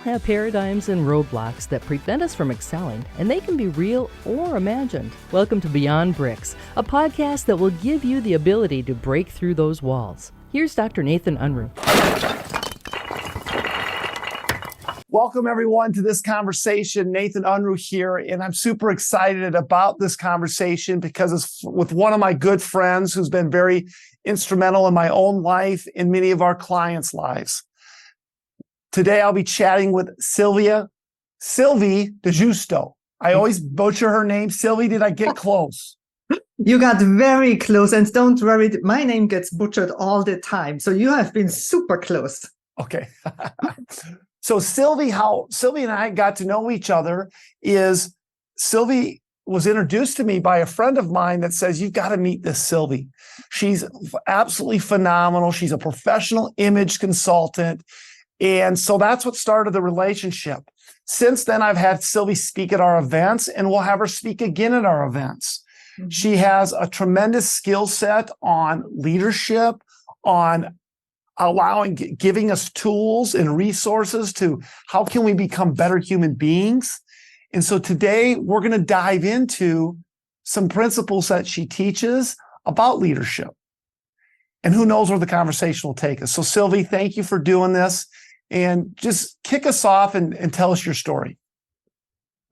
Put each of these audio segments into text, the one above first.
have paradigms and roadblocks that prevent us from excelling, and they can be real or imagined. Welcome to Beyond Bricks, a podcast that will give you the ability to break through those walls. Here's Dr. Nathan Unruh. Welcome, everyone, to this conversation. Nathan Unruh here, and I'm super excited about this conversation because it's with one of my good friends who's been very instrumental in my own life and many of our clients' lives. Today, I'll be chatting with Sylvie Di Giusto. I always butcher her name. Sylvie, did I get close? You got very close, and don't worry, my name gets butchered all the time. So you have been super close. Okay. So Sylvie, how Sylvie and I got to know each other is Sylvie was introduced to me by a friend of mine that says, you've got to meet this Sylvie. She's absolutely phenomenal. She's a professional image consultant. And so that's what started the relationship. Since then, I've had Sylvie speak at our events, and we'll have her speak again at our events. Mm-hmm. She has a tremendous skill set on leadership, on giving us tools and resources to how can we become better human beings. And so today we're going to dive into some principles that she teaches about leadership. And who knows where the conversation will take us. So Sylvie, thank you for doing this. And just kick us off and tell us your story.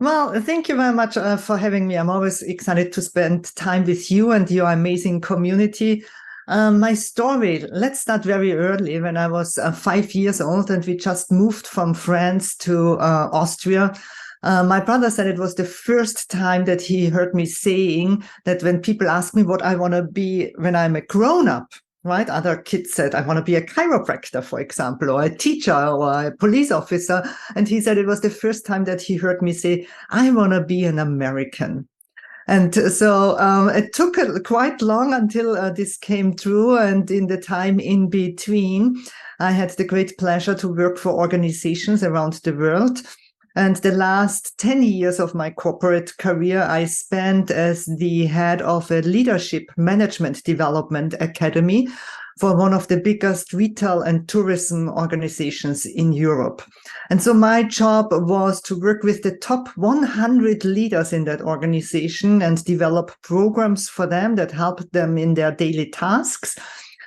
Well, thank you very much for having me. I'm always excited to spend time with you and your amazing community. My story, let's start very early when I was 5 years old and we just moved from France to Austria. My brother said it was the first time that he heard me saying that when people ask me what I want to be when I'm a grown-up, right? Other kids said, I want to be a chiropractor, for example, or a teacher or a police officer. And he said it was the first time that he heard me say, I want to be an American. And so it took quite long until this came true. And in the time in between, I had the great pleasure to work for organizations around the world. And the last 10 years of my corporate career, I spent as the head of a leadership management development academy for one of the biggest retail and tourism organizations in Europe. And so my job was to work with the top 100 leaders in that organization and develop programs for them that helped them in their daily tasks,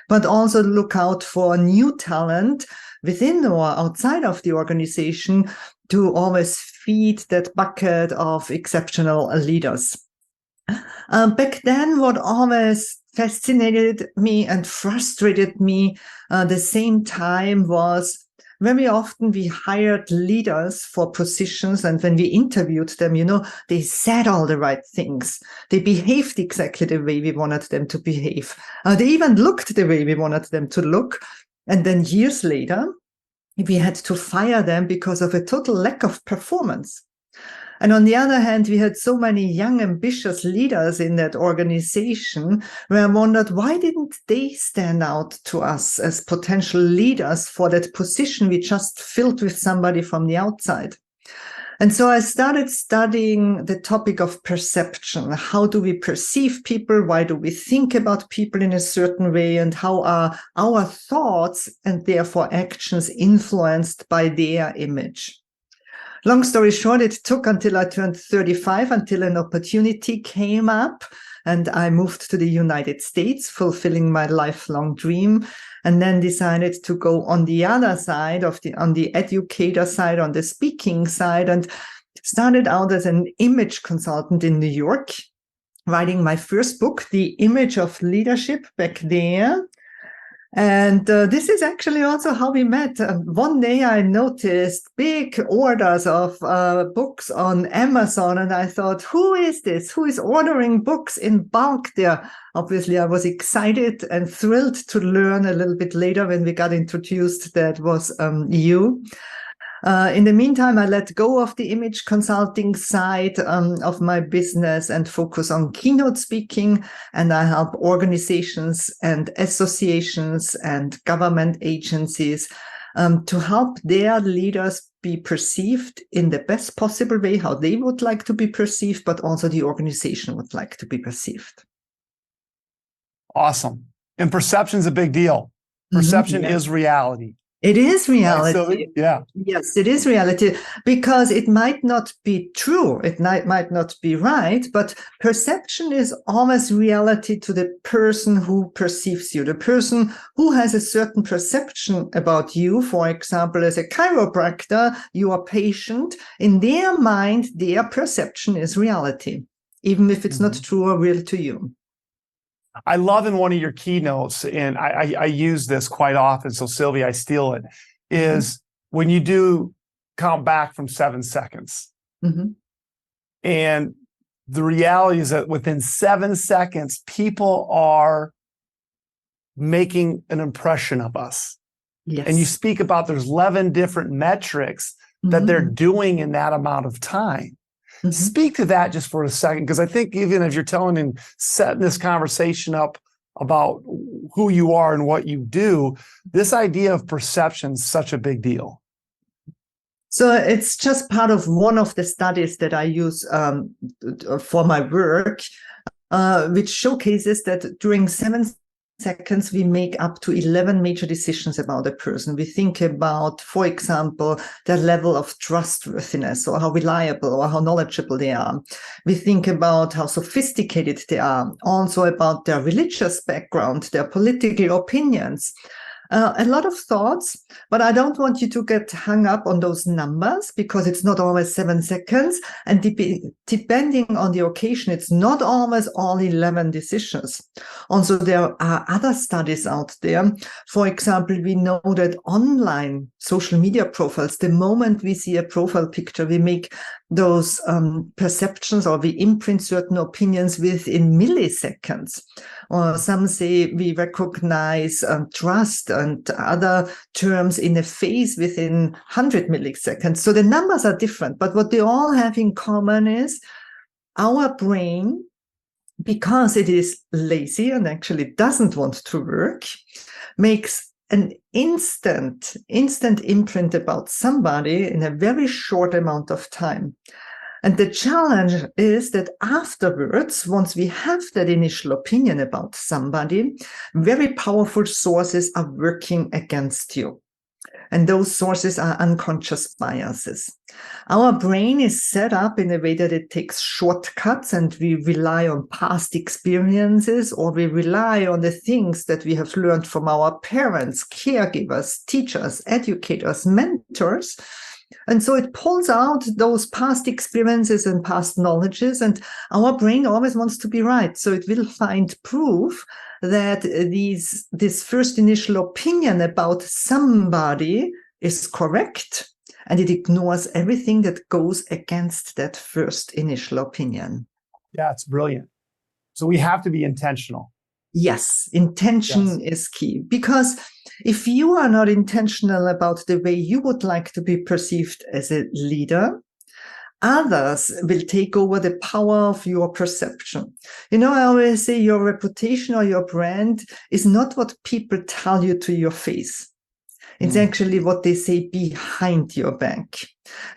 but also look out for new talent within or outside of the organization to always feed that bucket of exceptional leaders. Back then, what always fascinated me and frustrated me at the same time was very often we hired leaders for positions, and when we interviewed them, they said all the right things. They behaved exactly the way we wanted them to behave. They even looked the way we wanted them to look. And then years later, we had to fire them because of a total lack of performance. And on the other hand, we had so many young, ambitious leaders in that organization where I wondered, why didn't they stand out to us as potential leaders for that position we just filled with somebody from the outside? And so I started studying the topic of perception. How do we perceive people? Why do we think about people in a certain way? And how are our thoughts and therefore actions influenced by their image? Long story short, it took until I turned 35 until an opportunity came up and I moved to the United States, fulfilling my lifelong dream, and then decided to go on the other side on the educator side, on the speaking side, and started out as an image consultant in New York, writing my first book, The Image of Leadership, back there. And this is actually also how we met. One day I noticed big orders of books on Amazon, and I thought, who is this? Who is ordering books in bulk there? Obviously, I was excited and thrilled to learn a little bit later when we got introduced that was you. In the meantime, I let go of the image consulting side of my business and focus on keynote speaking. And I help organizations and associations and government agencies to help their leaders be perceived in the best possible way, how they would like to be perceived, but also the organization would like to be perceived. Awesome. And perception is a big deal. Perception is reality. It is Right, reality. Sylvie? Yeah. Yes, it is reality, because it might not be true. It might not be right, but perception is always reality to the person who perceives you, the person who has a certain perception about you. For example, as a chiropractor, your patient, in their mind, their perception is reality, even if it's not true or real to you. I love in one of your keynotes, and I use this quite often, so Sylvie, I steal it, is when you do count back from 7 seconds. And the reality is that within 7 seconds, people are making an impression of us. Yes. And you speak about there's 11 different metrics that they're doing in that amount of time. Speak to that just for a second, because I think even if you're telling and setting this conversation up about who you are and what you do, this idea of perception is such a big deal. So it's just part of one of the studies that I use for my work, which showcases that during 7 seconds, we make up to 11 major decisions about a person. We think about, for example, their level of trustworthiness, or how reliable or how knowledgeable they are. We think about how sophisticated they are, also about their religious background, their political opinions. A lot of thoughts, but I don't want you to get hung up on those numbers, because it's not always 7 seconds. And depending on the occasion, it's not always all 11 decisions. Also, there are other studies out there. For example, we know that online social media profiles, the moment we see a profile picture, we make those perceptions, or we imprint certain opinions within milliseconds. Or some say we recognize trust and other terms in a face within 100 milliseconds. So the numbers are different, but what they all have in common is our brain, because it is lazy and actually doesn't want to work, makes an instant imprint about somebody in a very short amount of time. And the challenge is that afterwards, once we have that initial opinion about somebody, very powerful sources are working against you. And those sources are unconscious biases. Our brain is set up in a way that it takes shortcuts, and we rely on past experiences, or we rely on the things that we have learned from our parents, caregivers, teachers, educators, mentors. And so it pulls out those past experiences and past knowledges, and our brain always wants to be right. So it will find proof that this first initial opinion about somebody is correct, and it ignores everything that goes against that first initial opinion. Yeah, it's brilliant. So we have to be intentional. Yes, intention is key, because if you are not intentional about the way you would like to be perceived as a leader, others will take over the power of your perception. You know, I always say your reputation or your brand is not what people tell you to your face. It's actually what they say behind your back.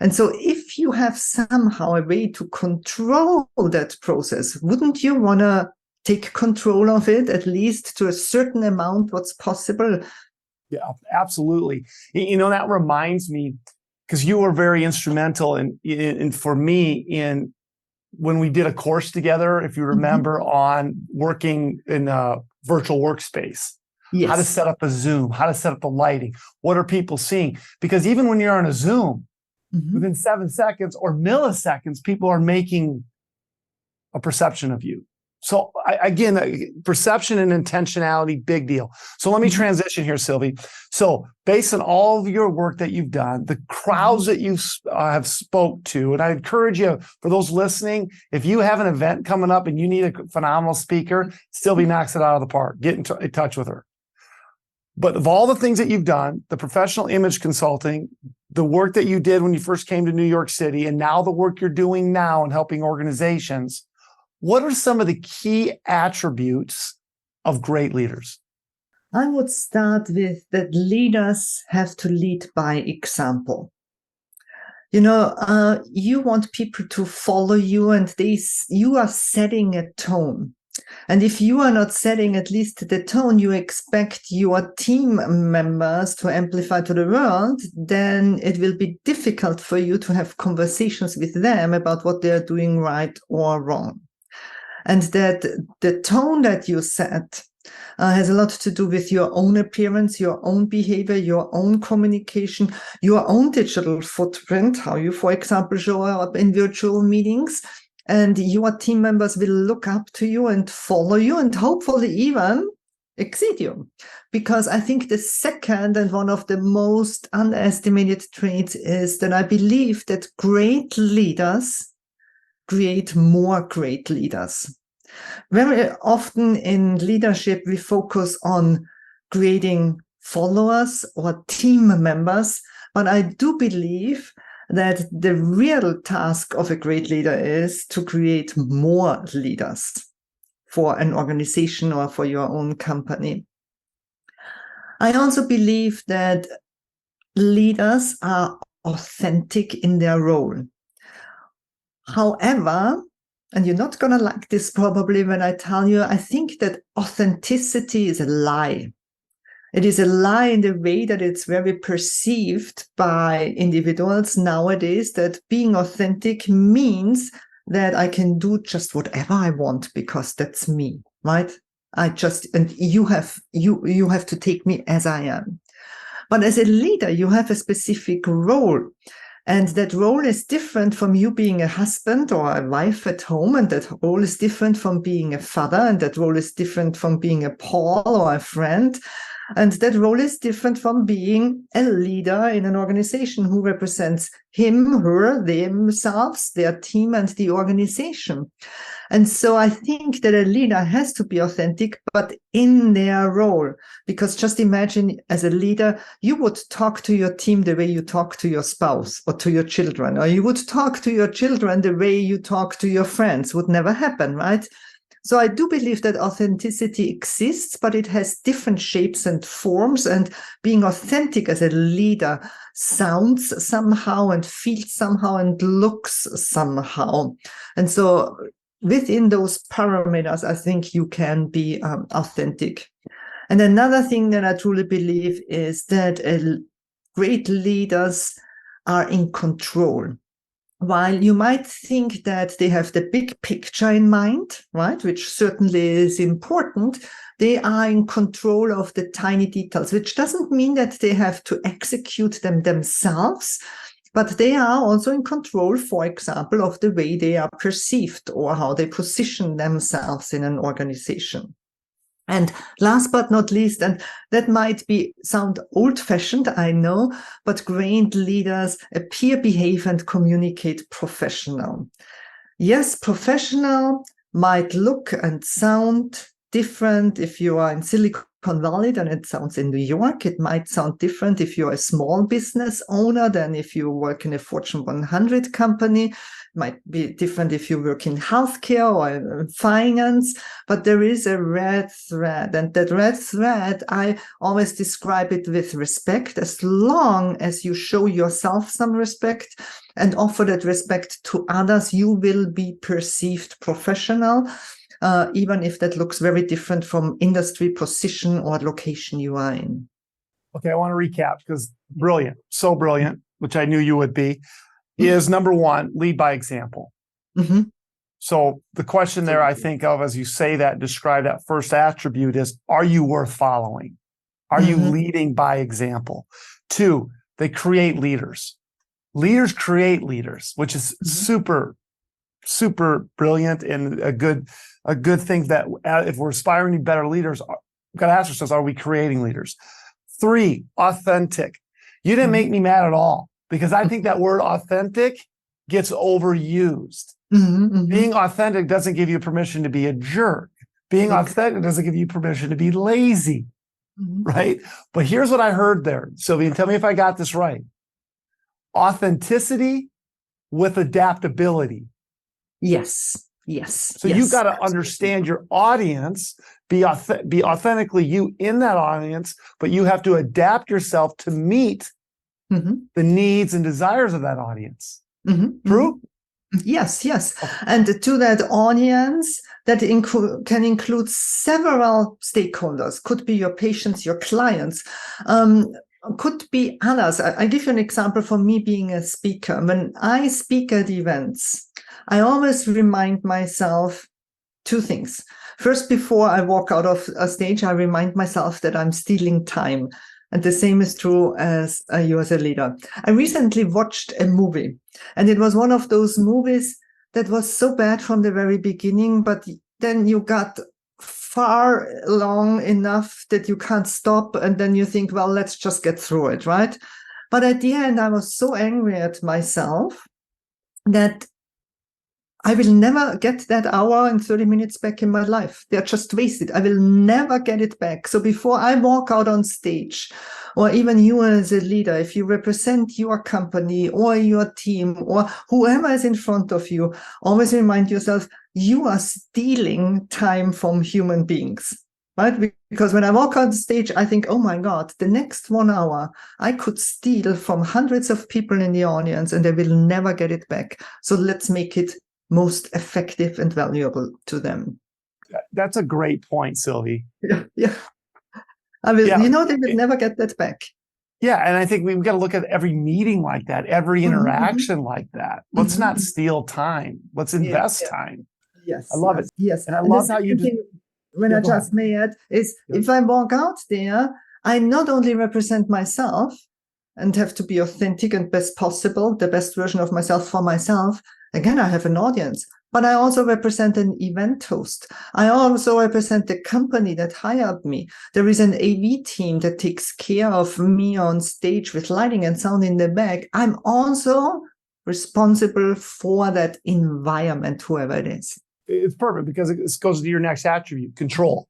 And so if you have somehow a way to control that process, wouldn't you want to take control of it, at least to a certain amount, what's possible? Yeah, absolutely. You know, that reminds me, because you were very instrumental in for me in when we did a course together, if you remember, on working in a virtual workspace. Yes. How to set up a Zoom, how to set up the lighting, what are people seeing? Because even when you're on a Zoom, within 7 seconds or milliseconds, people are making a perception of you. So again, perception and intentionality, big deal. So let me transition here, Sylvie. So based on all of your work that you've done, the crowds that you have spoke to, and I encourage you, for those listening, if you have an event coming up and you need a phenomenal speaker, Sylvie knocks it out of the park. Get in touch with her. But of all the things that you've done, the professional image consulting, the work that you did when you first came to New York City, and now the work you're doing now in helping organizations, what are some of the key attributes of great leaders? I would start with that leaders have to lead by example. You know, you want people to follow you, and you are setting a tone. And if you are not setting at least the tone you expect your team members to amplify to the world, then it will be difficult for you to have conversations with them about what they're doing right or wrong. And that the tone that you set has a lot to do with your own appearance, your own behavior, your own communication, your own digital footprint, how you, for example, show up in virtual meetings. And your team members will look up to you and follow you and hopefully even exceed you. Because I think the second and one of the most underestimated traits is that I believe that great leaders create more great leaders. Very often in leadership, we focus on creating followers or team members, but I do believe that the real task of a great leader is to create more leaders for an organization or for your own company. I also believe that leaders are authentic in their role. However, and you're not going to like this probably when I tell you, I think that authenticity is a lie. It is a lie in the way that it's very perceived by individuals nowadays, that being authentic means that I can do just whatever I want because that's me, right? And you have to take me as I am. But as a leader, you have a specific role. And that role is different from you being a husband or a wife at home. And that role is different from being a father. And that role is different from being a Paul or a friend. And that role is different from being a leader in an organization who represents him, her, themselves, their team, and the organization. And so I think that a leader has to be authentic, but in their role. Because just imagine, as a leader, you would talk to your team the way you talk to your spouse or to your children, or you would talk to your children the way you talk to your friends. Would never happen, right? So I do believe that authenticity exists, but it has different shapes and forms. And being authentic as a leader sounds somehow and feels somehow and looks somehow. And so within those parameters, I think you can be authentic. And another thing that I truly believe is that great leaders are in control. While you might think that they have the big picture in mind, right, which certainly is important, they are in control of the tiny details, which doesn't mean that they have to execute them themselves, but they are also in control, for example, of the way they are perceived or how they position themselves in an organization. And last but not least, and that might sound old-fashioned, I know, but great leaders appear, behave, and communicate professional. Yes, professional might look and sound different if you are in Silicon Valley than it sounds in New York. It might sound different if you're a small business owner than if you work in a Fortune 100 company. Might be different if you work in healthcare or in finance, but there is a red thread. And that red thread, I always describe it with respect. As long as you show yourself some respect and offer that respect to others, you will be perceived professional, even if that looks very different from industry, position, or location you are in. Okay, I want to recap because brilliant, so brilliant, which I knew you would be. Is number one, lead by example. Mm-hmm. So the question there I think of as you say that, describe that first attribute is, are you worth following? Are you leading by example? Two, they create leaders. Leaders create leaders, which is super, super brilliant and a good thing that if we're aspiring to be better leaders, we've got to ask ourselves, are we creating leaders? Three, authentic. You didn't make me mad at all. Because I think that word authentic gets overused. Being authentic doesn't give you permission to be a jerk. Being authentic doesn't give you permission to be lazy, right? But here's what I heard there, Sylvie, and tell me if I got this right. Authenticity with adaptability. Yes. So you've got to understand your audience, be authentically you in that audience, but you have to adapt yourself to meet the needs and desires of that audience. True? Yes, yes. And to that audience, that can include several stakeholders, could be your patients, your clients, could be others. I give you an example for me being a speaker. When I speak at events, I always remind myself two things. First, before I walk out of a stage, I remind myself that I'm stealing time. And the same is true as you as a leader. I recently watched a movie, and it was one of those movies that was so bad from the very beginning, but then you got far long enough that you can't stop. And then you think, well, let's just get through it, right? But at the end, I was so angry at myself that I will never get that hour and 30 minutes back in my life. They're just wasted. I will never get it back. So before I walk out on stage, or even you as a leader, if you represent your company or your team or whoever is in front of you, always remind yourself, you are stealing time from human beings, right? Because when I walk on stage, I think, oh my God, the next 1 hour, I could steal from hundreds of people in the audience and they will never get it back. So let's make it most effective and valuable to them. That's a great point, Sylvie. Yeah. I will, they will never get that back. Yeah. And I think we've got to look at every meeting like that, every interaction like that. Let's not steal time. Let's invest time. Yes. I love it. Yes. And I love how you when I just made is if I walk out there, I not only represent myself and have to be authentic and best possible, the best version of myself for myself. Again, I have an audience, but I also represent an event host. I also represent the company that hired me. There is an AV team that takes care of me on stage with lighting and sound in the back. I'm also responsible for that environment, whoever it is. It's perfect because it goes to your next attribute, control.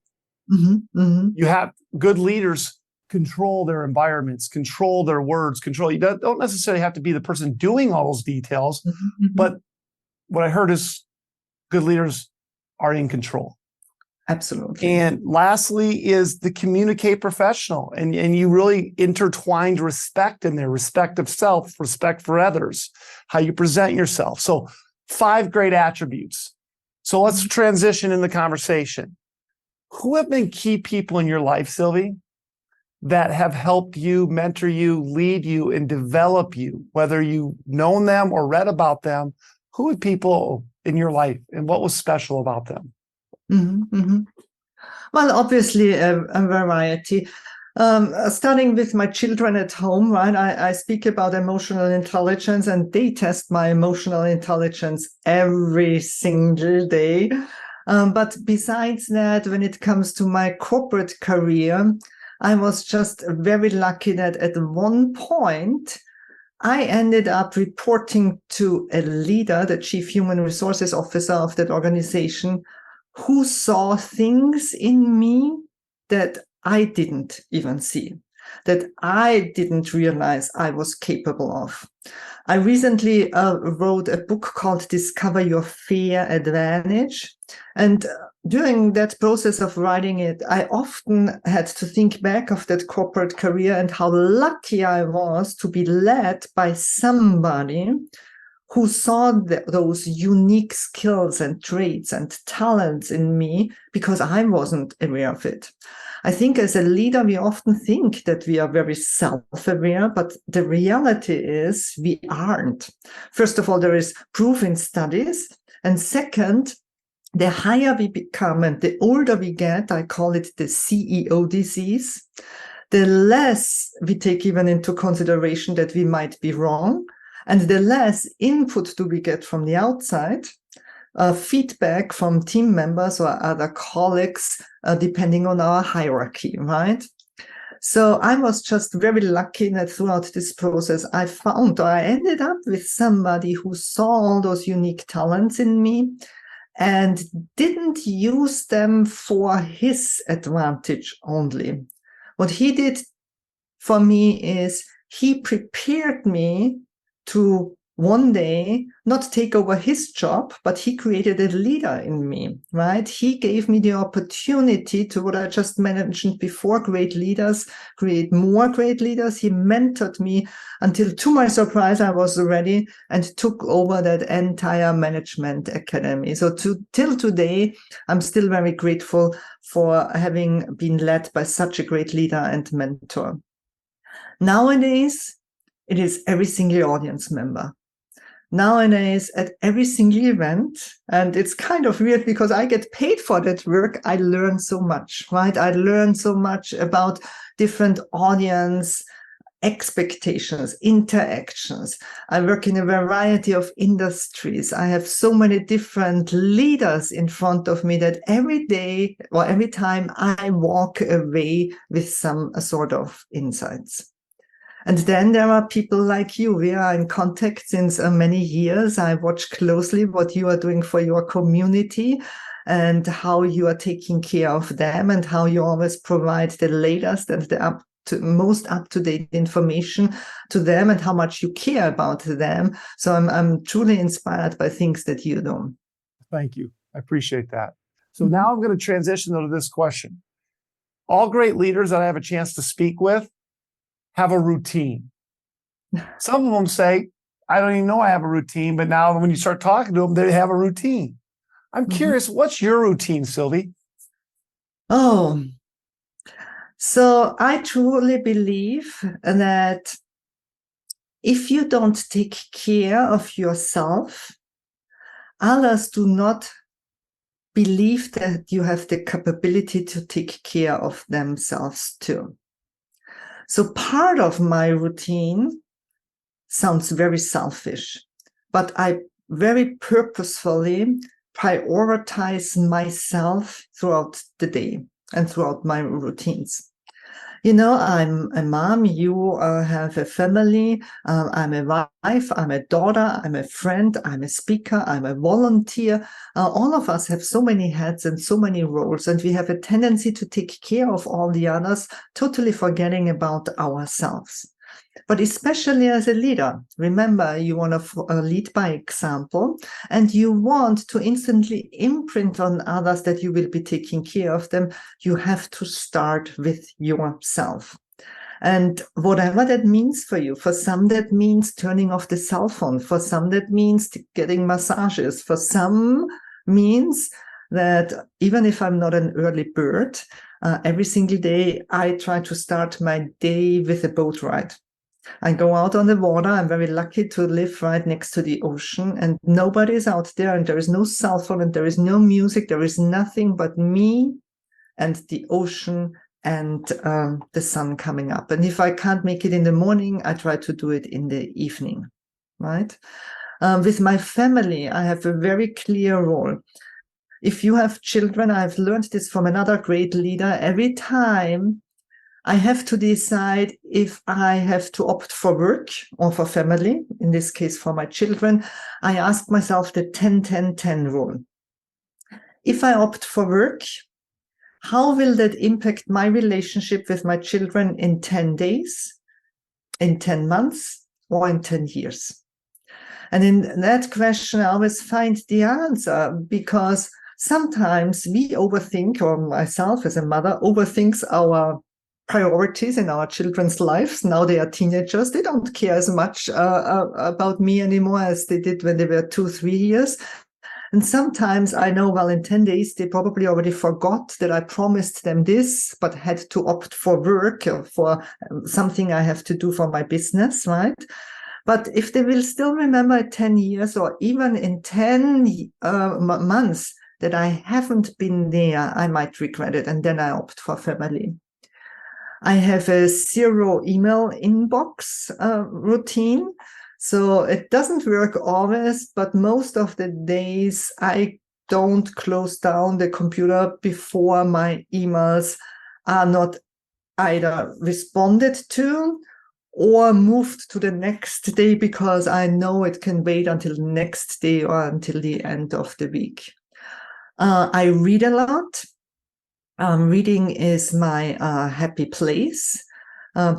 You have good leaders control their environments, control their words, control. You don't necessarily have to be the person doing all those details, but what I heard is good leaders are in control. Absolutely. And lastly is the communicate professional. And you really intertwined respect in there, respect of self, respect for others, how you present yourself. So 5 great attributes. So let's transition in the conversation. Who have been key people in your life, Sylvie, that have helped you, mentor you, lead you, and develop you, whether you've known them or read about them? Who are people in your life and what was special about them? Well, obviously a variety. Starting with my children at home, right? I speak about emotional intelligence and they test my emotional intelligence every single day. But besides that, when it comes to my corporate career, I was just very lucky that at one point, I ended up reporting to a leader, the chief human resources officer of that organization, who saw things in me that I didn't even see, that I didn't realize I was capable of. I recently wrote a book called Discover Your Fair Advantage. And during that process of writing it, I often had to think back of that corporate career and how lucky I was to be led by somebody who saw those unique skills and traits and talents in me because I wasn't aware of it. I think as a leader, we often think that we are very self-aware, but the reality is we aren't. First of all, there is proof in studies. And second, the higher we become and the older we get, I call it the CEO disease, the less we take even into consideration that we might be wrong, and the less input do we get from the outside, feedback from team members or other colleagues, depending on our hierarchy, right? So I was just very lucky that throughout this process, I found or I ended up with somebody who saw all those unique talents in me and didn't use them for his advantage only. What he did for me is he prepared me to one day not take over his job, but he created a leader in me, right? He gave me the opportunity to, what I just mentioned before, great leaders, create more great leaders. He mentored me until, to my surprise, I was ready and took over that entire management academy. So till today, I'm still very grateful for having been led by such a great leader and mentor. Nowadays, it is every single audience member. Nowadays, at every single event, and it's kind of weird because I get paid for that work, I learn so much, right? I learn so much about different audience expectations, interactions. I work in a variety of industries. I have so many different leaders in front of me that every day or every time I walk away with some sort of insights. And then there are people like you. We are in contact since many years. I watch closely what you are doing for your community and how you are taking care of them and how you always provide the latest and the most up-to-date information to them and how much you care about them. So I'm truly inspired by things that you do. Thank you. I appreciate that. So now I'm going to transition to this question. All great leaders that I have a chance to speak with have a routine. Some of them say, I don't even know I have a routine, but now when you start talking to them, they have a routine. I'm curious, what's your routine, Sylvie? Oh, so I truly believe that if you don't take care of yourself, others do not believe that you have the capability to take care of themselves too. So part of my routine sounds very selfish, but I very purposefully prioritize myself throughout the day and throughout my routines. You know, I'm a mom, you have a family, I'm a wife, I'm a daughter, I'm a friend, I'm a speaker, I'm a volunteer. All of us have so many hats and so many roles, and we have a tendency to take care of all the others, totally forgetting about ourselves. But especially as a leader, remember, you want to lead by example, and you want to instantly imprint on others that you will be taking care of them. You have to start with yourself. And whatever that means for you, for some that means turning off the cell phone, for some that means getting massages, for some means that even if I'm not an early bird, every single day I try to start my day with a boat ride. I go out on the water. I'm very lucky to live right next to the ocean, and nobody is out there, and there is no cell phone, and there is no music. There is nothing but me and the ocean and the sun coming up. And if I can't make it in the morning, I try to do it in the evening, right? With my family, I have a very clear role. If you have children, I've learned this from another great leader. Every time I have to decide if I have to opt for work or for family, in this case for my children, I ask myself the 10-10-10 rule. If I opt for work, how will that impact my relationship with my children in 10 days, in 10 months, or in 10 years? And in that question, I always find the answer, because sometimes we overthink, or myself as a mother overthinks our priorities in our children's lives. Now they are teenagers. They don't care as much about me anymore as they did when they were 2-3 years. And sometimes I know, well, in 10 days, they probably already forgot that I promised them this, but had to opt for work or for something I have to do for my business, right? But if they will still remember 10 years or even in 10 months that I haven't been there, I might regret it. And then I opt for family. I have a 0 email inbox routine. So it doesn't work always, but most of the days I don't close down the computer before my emails are not either responded to or moved to the next day, because I know it can wait until the next day or until the end of the week. I read a lot. Reading is my happy place.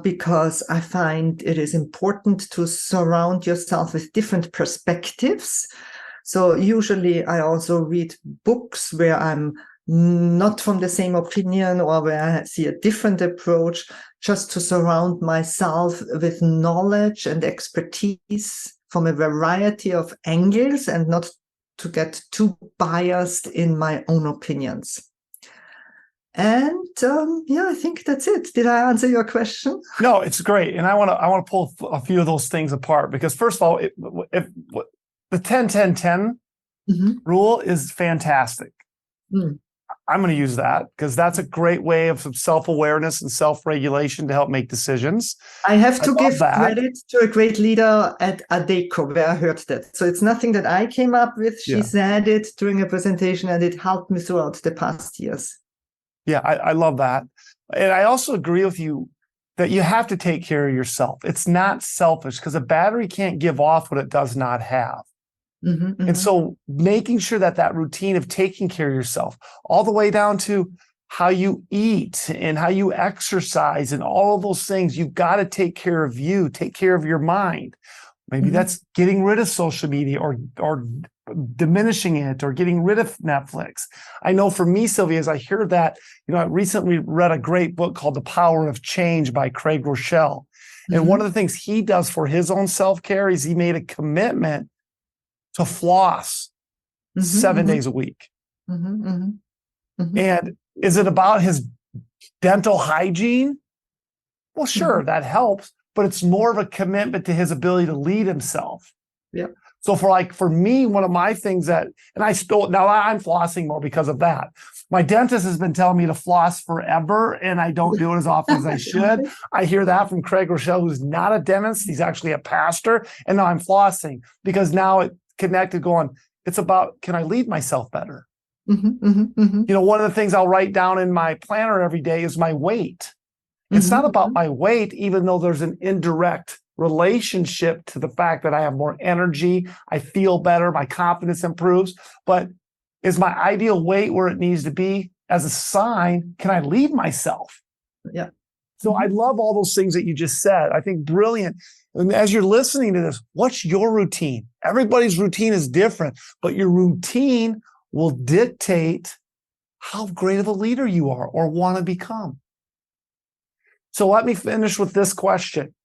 because I find it is important to surround yourself with different perspectives. So usually I also read books where I'm not from the same opinion or where I see a different approach, just to surround myself with knowledge and expertise from a variety of angles and not to get too biased in my own opinions. And I think that's it. Did I answer your question? No, it's great. And I want to pull a few of those things apart, because first of all, the 10-10-10 rule is fantastic. I'm going to use that because that's a great way of some self-awareness and self-regulation to help make decisions. I have to give credit to a great leader at Adecco where I heard that. So it's nothing that I came up with. She said it during a presentation and it helped me throughout the past years. Yeah, I love that. And I also agree with you that you have to take care of yourself. It's not selfish because a battery can't give off what it does not have. And so making sure that routine of taking care of yourself, all the way down to how you eat and how you exercise and all of those things, you've got to take care of you, take care of your mind. Maybe that's getting rid of social media or diminishing it or getting rid of Netflix. I know for me, Sylvia, as I hear that, I recently read a great book called The Power of Change by Craig Rochelle. And one of the things he does for his own self-care is he made a commitment to floss 7 days a week. And is it about his dental hygiene? Well, sure, that helps, but it's more of a commitment to his ability to lead himself. Yeah. So for me, one of my things now I'm flossing more because of that. My dentist has been telling me to floss forever, and I don't do it as often as I should. I hear that from Craig Rochelle, who's not a dentist. He's actually a pastor. And now I'm flossing because now it connected going, it's about, can I lead myself better? One of the things I'll write down in my planner every day is my weight. It's not about my weight, even though there's an indirect relationship to the fact that I have more energy, I feel better, my confidence improves, but is my ideal weight where it needs to be as a sign, can I lead myself? Yeah. So I love all those things that you just said. I think brilliant. And as you're listening to this, what's your routine? Everybody's routine is different, but your routine will dictate how great of a leader you are or want to become. So let me finish with this question.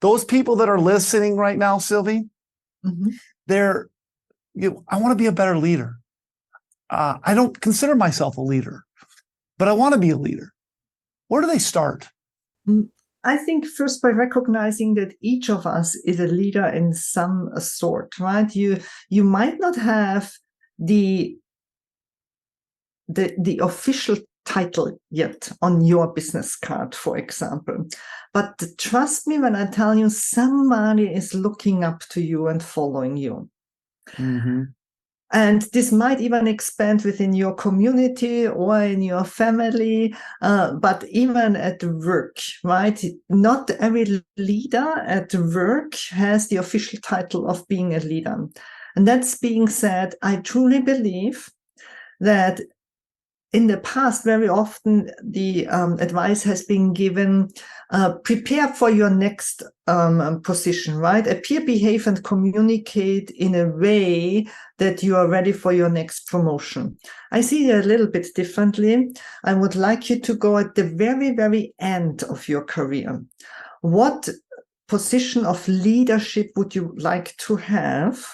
Those people that are listening right now, Sylvie, I want to be a better leader. I don't consider myself a leader, but I want to be a leader. Where do they start? I think first by recognizing that each of us is a leader in some sort, right? You might not have the official title yet on your business card, for example. But trust me when I tell you, somebody is looking up to you and following you. And this might even expand within your community or in your family, but even at work, right? Not every leader at work has the official title of being a leader. And that's being said, I truly believe that in the past, very often the advice has been given, prepare for your next position, right? Appear, behave, and communicate in a way that you are ready for your next promotion. I see it a little bit differently. I would like you to go at the very, very end of your career. What position of leadership would you like to have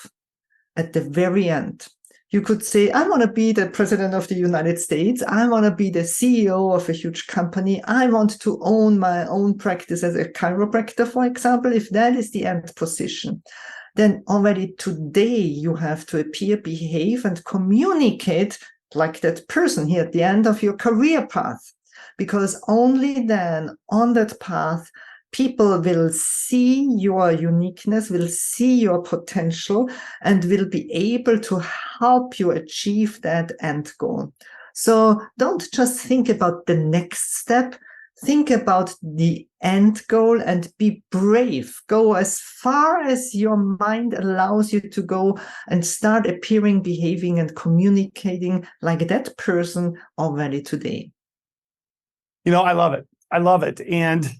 at the very end? You could say, I want to be the president of the United States. I want to be the CEO of a huge company. I want to own my own practice as a chiropractor, for example. If that is the end position, then already today you have to appear, behave, and communicate like that person here at the end of your career path. Because only then on that path, people will see your uniqueness, will see your potential, and will be able to help you achieve that end goal. So don't just think about the next step. Think about the end goal and be brave. Go as far as your mind allows you to go and start appearing, behaving, and communicating like that person already today. I love it. I love it. And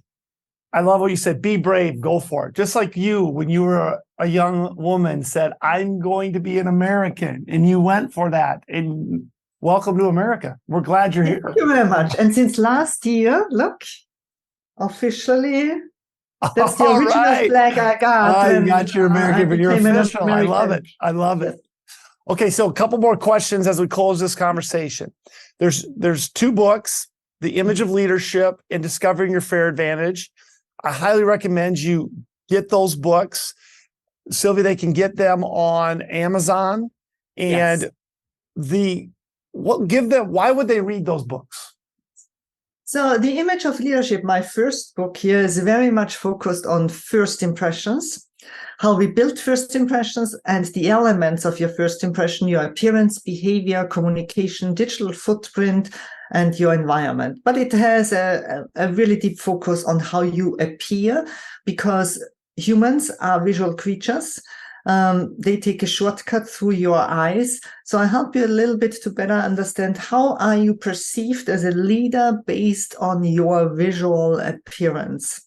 I love what you said. Be brave, go for it. Just like you, when you were a young woman, said, I'm going to be an American. And you went for that. And welcome to America. We're glad you're here. Thank you very much. And since last year, look, officially, that's the All original right. flag I got. Oh, you when, got your American, but you're became an official. I love it. American. I love it. Okay, so a couple more questions as we close this conversation. There's 2 books, The Image of Leadership and Discovering Your Fair Advantage. I highly recommend you get those books. Sylvie, they can get them on Amazon. And Yes. why would they read those books? So The Image of Leadership, my first book here, is very much focused on first impressions, how we build first impressions and the elements of your first impression, your appearance, behavior, communication, digital footprint, and your environment. But it has a really deep focus on how you appear, because humans are visual creatures. They take a shortcut through your eyes. So I help you a little bit to better understand how are you perceived as a leader based on your visual appearance.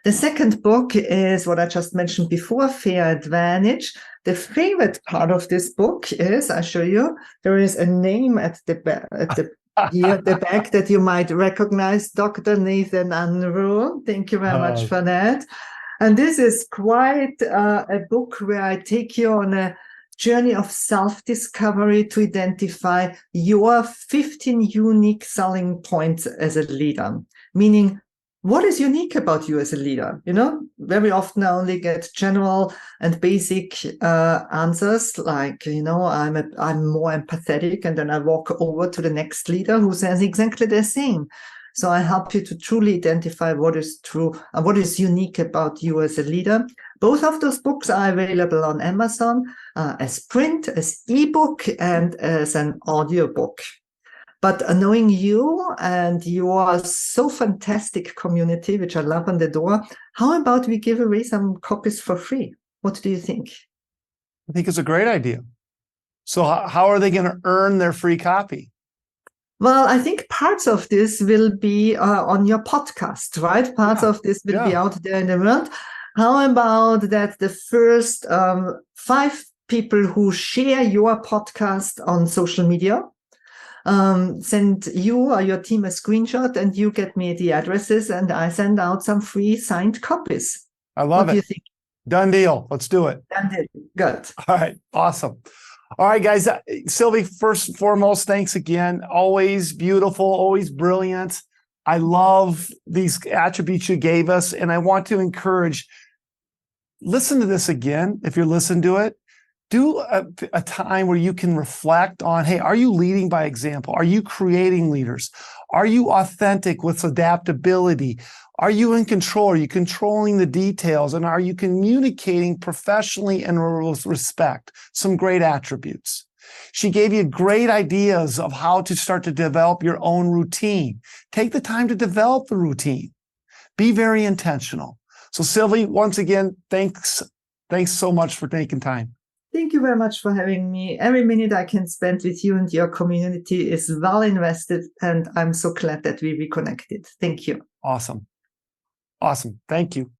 The second book is what I just mentioned before, Fair Advantage. The favorite part of this book is, I show you, there is a name at the back that you might recognize, Dr. Nathan Unruh. Thank you very much for that. And this is quite a book where I take you on a journey of self-discovery to identify your 15 unique selling points as a leader, meaning what is unique about you as a leader? You know, very often I only get general and basic answers like, you know, I'm more empathetic, and then I walk over to the next leader who says exactly the same. So I help you to truly identify what is true and what is unique about you as a leader. Both of those books are available on Amazon as print, as ebook, and as an audiobook. But knowing you and your so fantastic community, which I love on the door, how about we give away some copies for free? What do you think? I think it's a great idea. So how are they going to earn their free copy? Well, I think parts of this will be on your podcast, right? Parts of this will be out there in the world. How about that the first 5 people who share your podcast on social media, send you or your team a screenshot, and you get me the addresses, and I send out some free signed copies. I love it. What do you think? Done deal. Let's do it. Done deal. Good. All right. Awesome. All right, guys. Sylvie, first and foremost, thanks again. Always beautiful, always brilliant. I love these attributes you gave us, and I want to encourage, listen to this again. If you're listening to it, do a time where you can reflect on, hey, are you leading by example? Are you creating leaders? Are you authentic with adaptability? Are you in control? Are you controlling the details? And are you communicating professionally and with respect? Some great attributes. She gave you great ideas of how to start to develop your own routine. Take the time to develop the routine. Be very intentional. So Sylvie, once again, thanks so much for taking time. Thank you very much for having me. Every minute I can spend with you and your community is well invested, and I'm so glad that we reconnected. Thank you. Awesome. Awesome. Thank you.